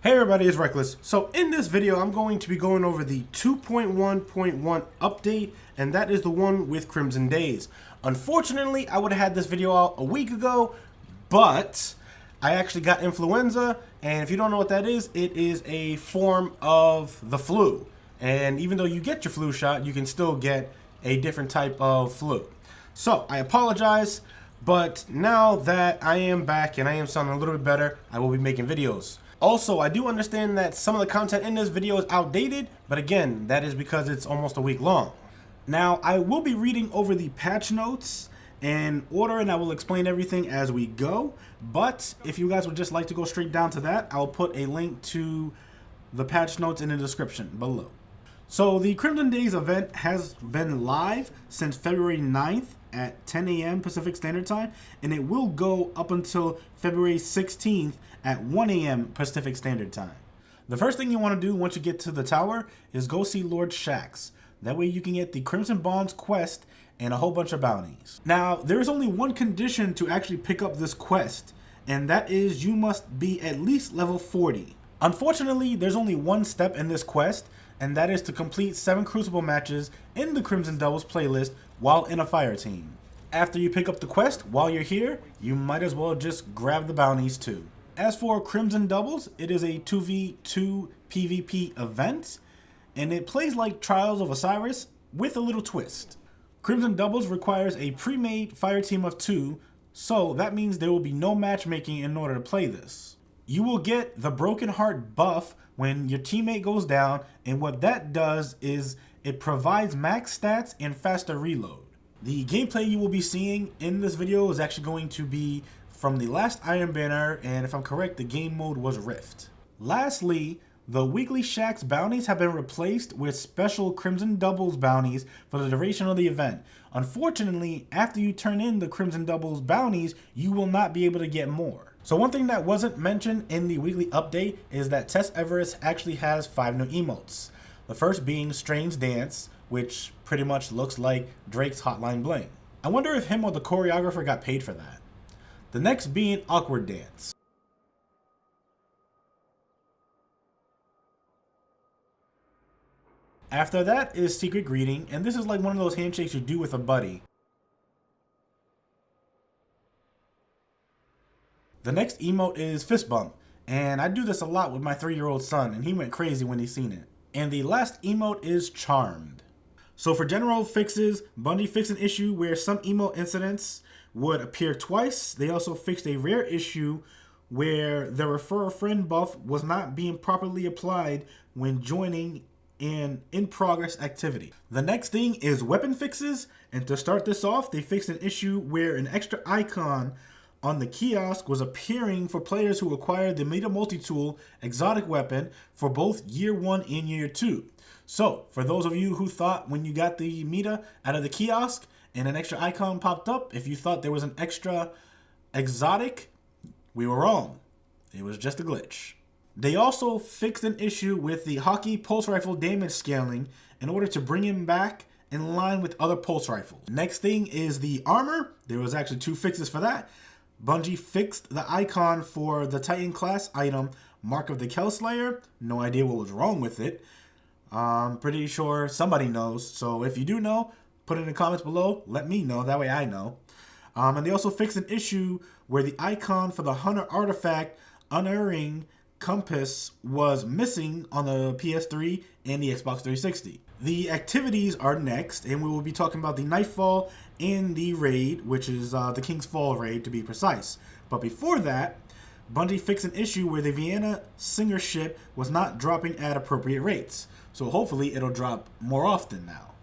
Hey everybody, it's Reckless. So in this video, I'm going to be going over the 2.1.1 update, and that is the one with Crimson Days. Unfortunately, I would have had this video out a week ago, but I actually got influenza, and if you don't know what that is, it is a form of the flu. And even though you get your flu shot, you can still get a different type of flu. So I apologize, but now that I am back and I am sounding a little bit better, I will be making videos. Also, I do understand that some of the content in this video is outdated, but again, that is because it's almost a week long. Now, I will be reading over the patch notes in order, and I will explain everything as we go. But if you guys would just like to go straight down to that, I'll put a link to the patch notes in the description below. So the Crimson Days event has been live since February 9th at 10 a.m. Pacific Standard Time, and it will go up until February 16th at 1 a.m. Pacific Standard Time. The first thing you want to do once you get to the tower is go see Lord Shaxx. That way you can get the Crimson Bonds quest and a whole bunch of bounties. Now, there is only one condition to actually pick up this quest, and that is you must be at least level 40. Unfortunately, there's only one step in this quest, and that is to complete 7 Crucible matches in the Crimson Doubles playlist while in a fire team. After you pick up the quest, while you're here, you might as well just grab the bounties too. As for Crimson Doubles, it is a 2v2 PvP event, and it plays like Trials of Osiris with a little twist. Crimson Doubles requires a pre-made fire team of 2, so that means there will be no matchmaking in order to play this. You will get the Broken Heart buff when your teammate goes down, and what that does is it provides max stats and faster reload. The gameplay you will be seeing in this video is actually going to be from the last Iron Banner, and if I'm correct, the game mode was Rift. Lastly, the weekly Shaxx bounties have been replaced with special Crimson Doubles bounties for the duration of the event. Unfortunately, after you turn in the Crimson Doubles bounties, you will not be able to get more. So one thing that wasn't mentioned in the weekly update is that Tess Everest actually has 5 new emotes. The first being Strange Dance, which pretty much looks like Drake's Hotline Bling. I wonder if him or the choreographer got paid for that. The next being Awkward Dance. After that is Secret Greeting, and this is like one of those handshakes you do with a buddy. The next emote is Fist Bump, and I do this a lot with my 3-year-old son, and he went crazy when he seen it. And the last emote is Charmed. So for general fixes, Bungie fixed an issue where some emote incidents would appear twice. They also fixed a rare issue where the Refer a Friend buff was not being properly applied when joining an in-progress activity. The next thing is weapon fixes, and to start this off, they fixed an issue where an extra icon on the kiosk was appearing for players who acquired the Meta Multi-Tool exotic weapon for both Year 1 and Year 2. So, for those of you who thought when you got the Meta out of the kiosk and an extra icon popped up, if you thought there was an extra exotic, we were wrong. It was just a glitch. They also fixed an issue with the Hockey Pulse Rifle damage scaling in order to bring him back in line with other pulse rifles. Next thing is the armor. There was actually 2 fixes for that. Bungie fixed the icon for the Titan class item, Mark of the Kelslayer. No idea what was wrong with it. I'm pretty sure somebody knows. So if you do know, put it in the comments below. Let me know. That way I know. And they also fixed an issue where the icon for the Hunter artifact, Unerring Compass, was missing on the PS3 and the Xbox 360. The activities are next, and we will be talking about the Nightfall and the raid, which is the King's Fall raid to be precise. But before that, Bungie fixed an issue where the Vienna Singer ship was not dropping at appropriate rates. So hopefully it'll drop more often now,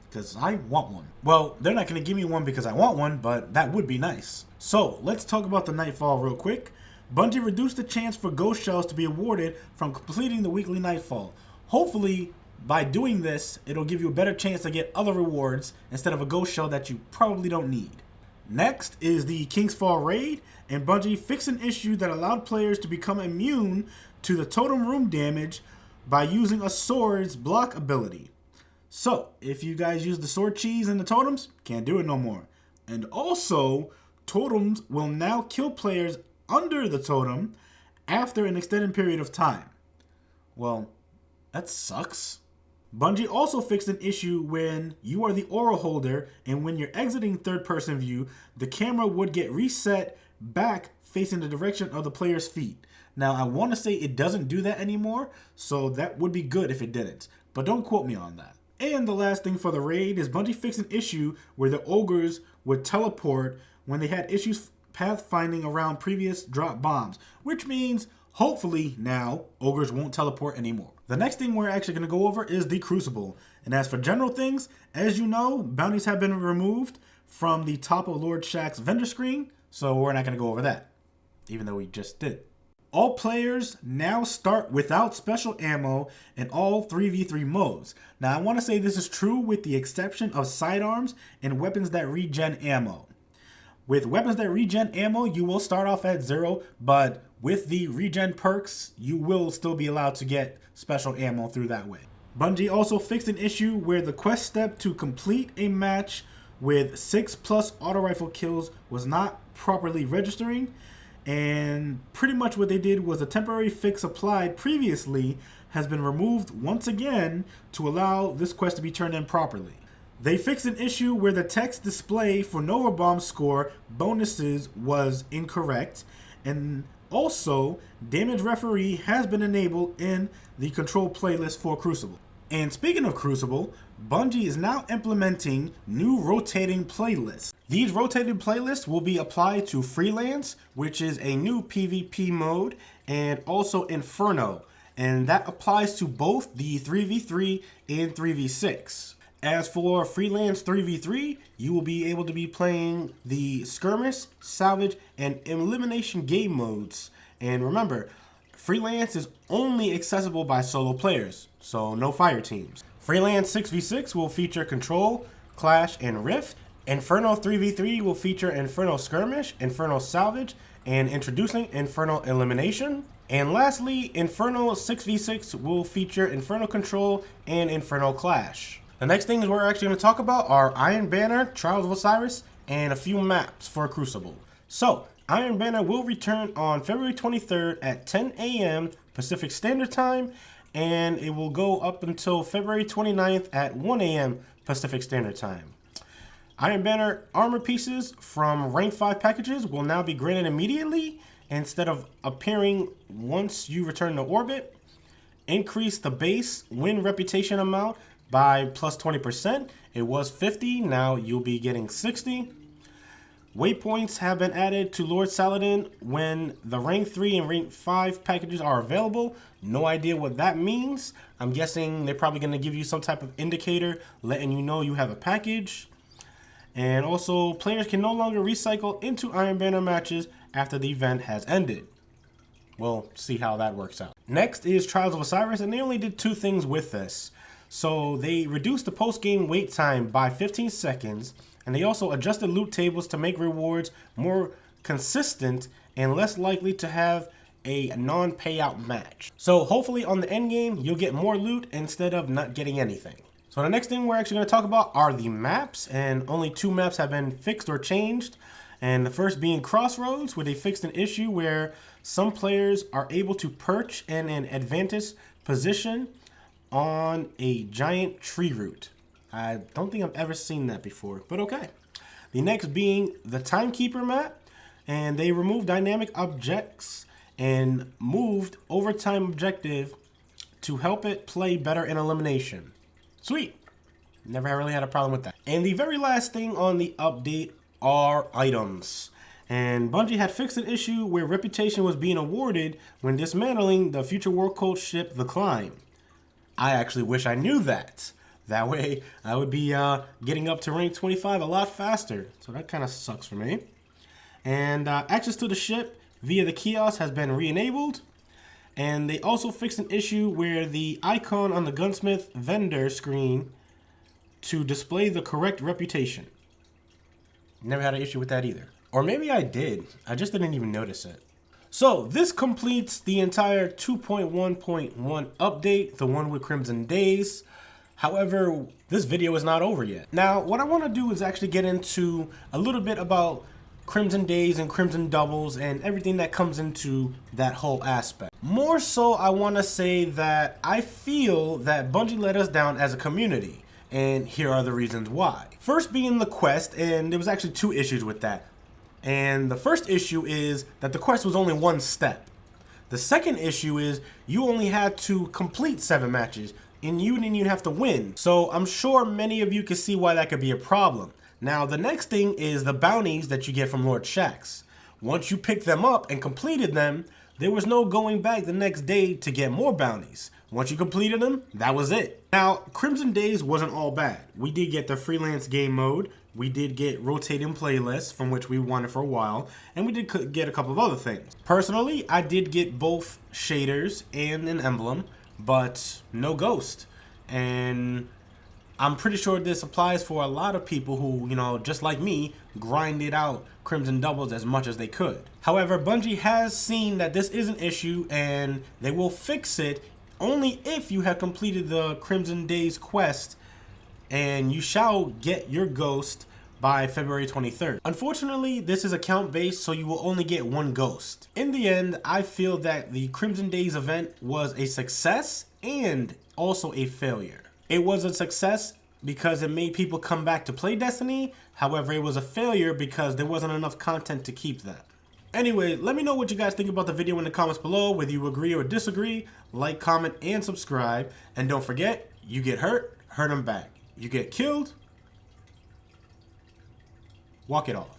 because I want one. Well, they're not going to give me one because I want one, but that would be nice. So let's talk about the Nightfall real quick. Bungie reduced the chance for ghost shells to be awarded from completing the weekly Nightfall. Hopefully, by doing this, it'll give you a better chance to get other rewards instead of a ghost shell that you probably don't need. Next is the King's Fall raid, and Bungie fixed an issue that allowed players to become immune to the totem room damage by using a sword's block ability. So, if you guys use the sword cheese in the totems, can't do it no more. And also, totems will now kill players under the totem after an extended period of time. Well, that sucks. Bungie also fixed an issue when you are the aura holder and when you're exiting third-person view, the camera would get reset back facing the direction of the player's feet. Now, I want to say it doesn't do that anymore, so that would be good if it didn't, but don't quote me on that. And the last thing for the raid is Bungie fixed an issue where the ogres would teleport when they had issues pathfinding around previous drop bombs, which means hopefully now ogres won't teleport anymore. The next thing we're actually going to go over is the Crucible. And as for general things, as you know, bounties have been removed from the top of Lord Shax's vendor screen, so we're not going to go over that, even though we just did. All players now start without special ammo in all 3v3 modes. Now I want to say this is true with the exception of sidearms and weapons that regen ammo. With weapons that regen ammo, you will start off at 0, but with the regen perks, you will still be allowed to get special ammo through that way. Bungie also fixed an issue where the quest step to complete a match with 6+ auto rifle kills was not properly registering, and pretty much what they did was a temporary fix applied previously has been removed once again to allow this quest to be turned in properly. They fixed an issue where the text display for Nova Bomb score bonuses was incorrect, and also Damage Referee has been enabled in the control playlist for Crucible. And speaking of Crucible, Bungie is now implementing new rotating playlists. These rotated playlists will be applied to Freelance, which is a new PvP mode, and also Inferno, and that applies to both the 3v3 and 3v6. As for Freelance 3v3, you will be able to be playing the Skirmish, Salvage, and Elimination game modes. And remember, Freelance is only accessible by solo players, so no fire teams. Freelance 6v6 will feature Control, Clash, and Rift. Inferno 3v3 will feature Inferno Skirmish, Inferno Salvage, and introducing Inferno Elimination. And lastly, Inferno 6v6 will feature Inferno Control and Inferno Clash. The next things we're actually going to talk about are Iron Banner, Trials of Osiris, and a few maps for Crucible. So, Iron Banner will return on February 23rd at 10 a.m. Pacific Standard Time, and it will go up until February 29th at 1 a.m. Pacific Standard Time. Iron Banner armor pieces from rank 5 packages will now be granted immediately instead of appearing once you return to orbit. Increase the base win reputation amount by plus 20%. It was 50, now you'll be getting 60. Waypoints have been added to Lord Saladin when the rank 3 and rank 5 packages are available. No idea what that means. I'm guessing they're probably going to give you some type of indicator letting you know you have a package. And also, players can no longer recycle into Iron Banner matches after the event has ended. We'll see how that works out. Next is Trials of Osiris, and they only did 2 things with this. So they reduced the post-game wait time by 15 seconds, and they also adjusted loot tables to make rewards more consistent and less likely to have a non-payout match. So hopefully on the end game, you'll get more loot instead of not getting anything. So the next thing we're actually going to talk about are the maps, and only 2 maps have been fixed or changed. And the first being Crossroads, where they fixed an issue where some players are able to perch in an advantage position on a giant tree root. I don't think I've ever seen that before, but okay. The next being the Timekeeper map, and they removed dynamic objects and moved overtime objective to help it play better in elimination. Sweet. Never really had a problem with that. And the very last thing on the update are items. And Bungie had fixed an issue where reputation was being awarded when dismantling the Future War Cult ship, The Climb. I actually wish I knew that. That way, I would be getting up to rank 25 a lot faster. So that kind of sucks for me. And access to the ship via the kiosk has been re-enabled. And they also fixed an issue where the icon on the gunsmith vendor screen to display the correct reputation. Never had an issue with that either. Or maybe I did. I just didn't even notice it. So this completes the entire 2.1.1 update, the one with Crimson Days. However, this video is not over yet. Now, what I want to do is actually get into a little bit about Crimson Days and Crimson Doubles and everything that comes into that whole aspect. More so, I want to say that I feel that Bungie let us down as a community, and here are the reasons why. First being the quest, and there was actually 2 issues with that. And the first issue is that the quest was only 1 step. The second issue is you only had to complete 7 matches, and you didn't even have to win. So I'm sure many of you can see why that could be a problem. Now, the next thing is the bounties that you get from Lord Shaxx. Once you picked them up and completed them, there was no going back the next day to get more bounties. Once you completed them, that was it. Now, Crimson Days wasn't all bad. We did get the freelance game mode, we did get rotating playlists, from which we wanted for a while, and we did get a couple of other things. Personally, I did get both shaders and an emblem, but no ghost. And I'm pretty sure this applies for a lot of people who, just like me, grinded out Crimson Doubles as much as they could. However, Bungie has seen that this is an issue and they will fix it only if you have completed the Crimson Days quest, and you shall get your ghost by February 23rd. Unfortunately, this is account based, so you will only get 1 ghost. In the end, I feel that the Crimson Days event was a success and also a failure. It was a success because it made people come back to play Destiny. However, it was a failure because there wasn't enough content to keep that. Anyway, let me know what you guys think about the video in the comments below, whether you agree or disagree. Like, comment, and subscribe. And don't forget, you get hurt, hurt them back. You get killed, walk it off.